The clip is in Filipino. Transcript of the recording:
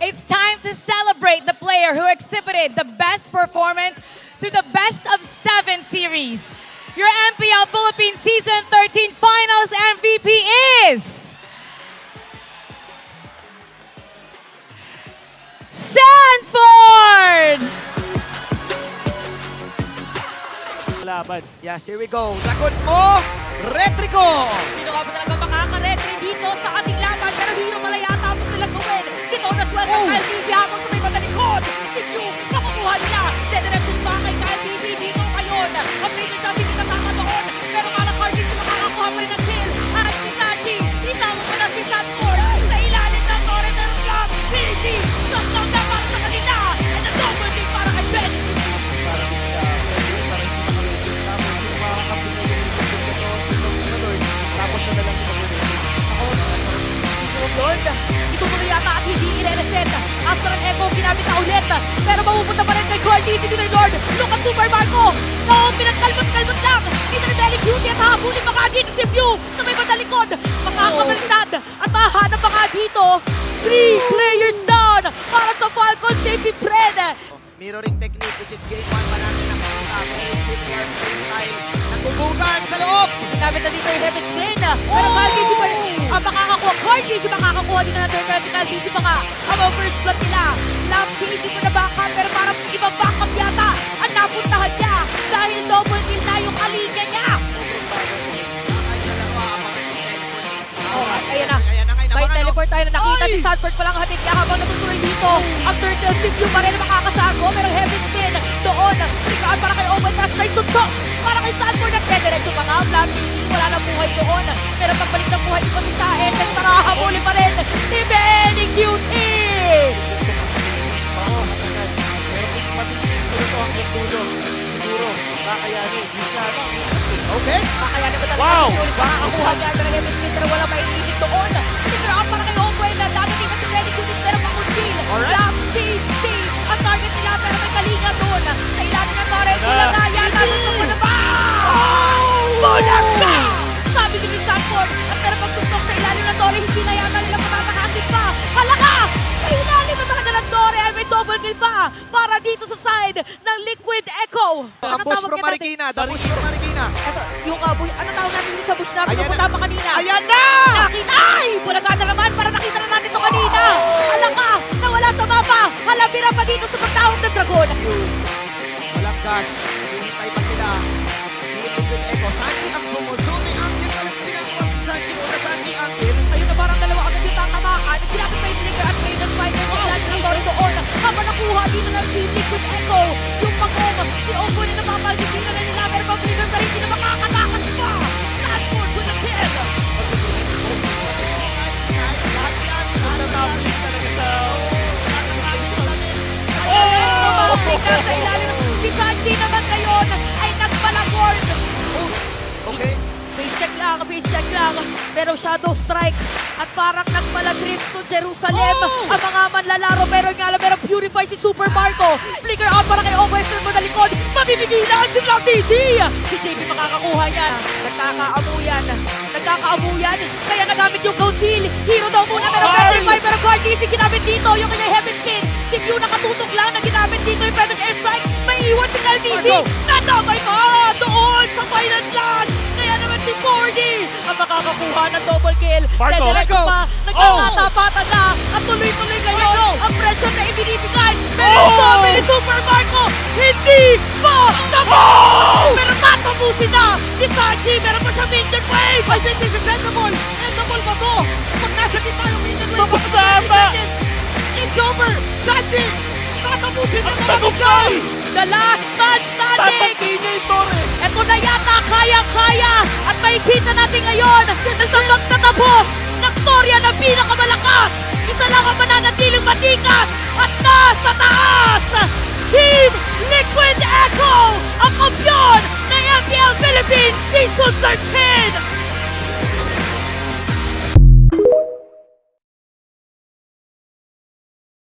It's time to celebrate the player who exhibited the best performance through the best of 7 series. Your MPL Philippines Season 13 Finals MVP is... Sanford! Laban. Yes, here we go. Lagot mo, Retrico! Sino ka ba talaga makakaretry dito sa ating laban? Pero hero pala yata mo sila gawin. Dito na swerte ang Kyle TV habang sa may matalikod. Si Q, makukuha nila. Dedirection ba kay Kyle TV dito ngayon? Ang Ranger Shot hindi katama doon. Pero parang Cardiff makakakuha pa rin ng kill. At si Sachi, isama mo na si Sanford. Sa ilalim ng Torre meron lang. Busy, knockdown na para sa kanila. And the double kick para kay Ben. Parang tapos siya na lang Lord, ito tuloy yata at hindi i-reset. After ang echo, ginamit na ulit. Pero mapupunta pa rin kay Cordy, dito ni Lord. Look at Super Marco. No, pinagkalmot-kalmot lang. Dito ni Belly Beauty at hahabulin mga dito si View sa may matalikod. Makakabaliktad at mahanap mga dito. 3 players down para sa Falcon Safety Fred. Mirroring technique, which is game 1 pa natin nakikita. Very similar style. Nagbubugan sa loob! Ginamit na dito yung Heavy Spin. Pero Calvisi pa rin ang makakakuha. Cordy makakakuha dito ng third si Calvisi pa nga. Ang first blood nila. Lamp hindi mo na backup pero parang ibang backup yata ang napuntahan niya. Dahil double kill na yung kalinya niya. Ayan na. May teleport tayo na nakita si Sanford palang hatid niya habang natutuloy dito. Ang turtle si View pa rin makakasago. Pero heavy spin doon. Sigaan para kay Owen. Tapos may suntok para kay Sanford. Nagdediretso pa nga. Lamp wala na buhay doon. Pero pagbalik ng buhay ko si Saen. At para habulin pa rin si Benny Cutie. Oo, hatagan. Pero kung matutulog ito hanggang dulo, siguro, kakayanin. Okay. Kakayanin ba talaga Wow! si Julie? Makakakuha niya ng heavy spin pero wala maiinit doon. Siguraan para kay Owen na dadating na si Benny Cutie pero makunsil. Alright. Lamp TC. Ang target nila pero may kalinga doon. Sa ilalim ng Torres. Bulaga yata. Gusto mo na ba? Bulaga! Sabi ni Sanford. At pero pagtusok sa ilalim ng Torres, hindi na yata nila matatakasin pa. Halaka! Sa ilalim na talaga ng Torres ay may double kill pa para dito sa side ng Liquid Echo. Bush from Marikina. The Bush from Marikina. Ito, yung bush, ano tawag natin dito sa bush na Ayan pinupunta na. pa kanina? Ayan na! Nakita! Ay! Bulaga na naman para nakita na natin ito kanina. Halaka! Nawala sa mapa. Halabira pa dito sa pagtawag ng Dragon. Walang cash. Hinihintay pa sila. Liquid Echo. Sanji ang sumusumi. Angel talagang ginagawa ni Sanji. Una Sanji Angel. Ayun na parang dalawa agad yung tatamaan. Ginamit pa yung trigger at Raiden Spider sa ilalim ng Tori doon. Habang nakuha dito ng Team Liquid Echo. Yung pangong, si Ogo na napapalisitin na nila. Pero pang trigger pa rin, hindi na makakatakas pa. Sanford with a kill. Natapos talaga sa... Tumawag na sa ilalim. Si Sanji naman ngayon ay nagpalagord. Okay. Face check lang. Pero Shadow Strike at parang nagpalagrim to Jerusalem. Ang mga manlalaro pero nga lang pero purify si Super Marco. Flicker out para kay Western mo na likod. Mabibigilan si Black DC. Si JB makakakuha yan. Nagkakaamuyan. Kaya nagamit yung Gold Seal. Hero daw muna pero Petrify pero Guard DC ginamit dito. Yung kanyang Heavy Spin. Si Q nakatutok lang na ginamit dito yung Pedro Airstrike. May iwan si Cal DC. Nadamay pa doon sa final slash. Kaya naman si 4D ang makakakuha ng double kill. Marco, Dediretso pa, nagkakatapatan na at tuloy-tuloy ngayon ang pressure na ibinibigay. Pero sabi ni Super Marco, hindi pa tapos! Pero tatapusin na ni Sanji, meron pa siya minion wave! I think this is endable. Endable ba to? Pag nasa kita yung minion wave. Tapos na ba? It's over. Sanji, tatapusin na naman Tapos isa. The last man standing! Tatagingay Torre! Ito na yata, kaya-kaya! At makikita natin ngayon sa magtatapos ng storya na pinakamalakas! Isa lang ang mananatiling matikas at nasa taas! Team Liquid Echo! Ang kampiyon ng MPL Philippines Season 13!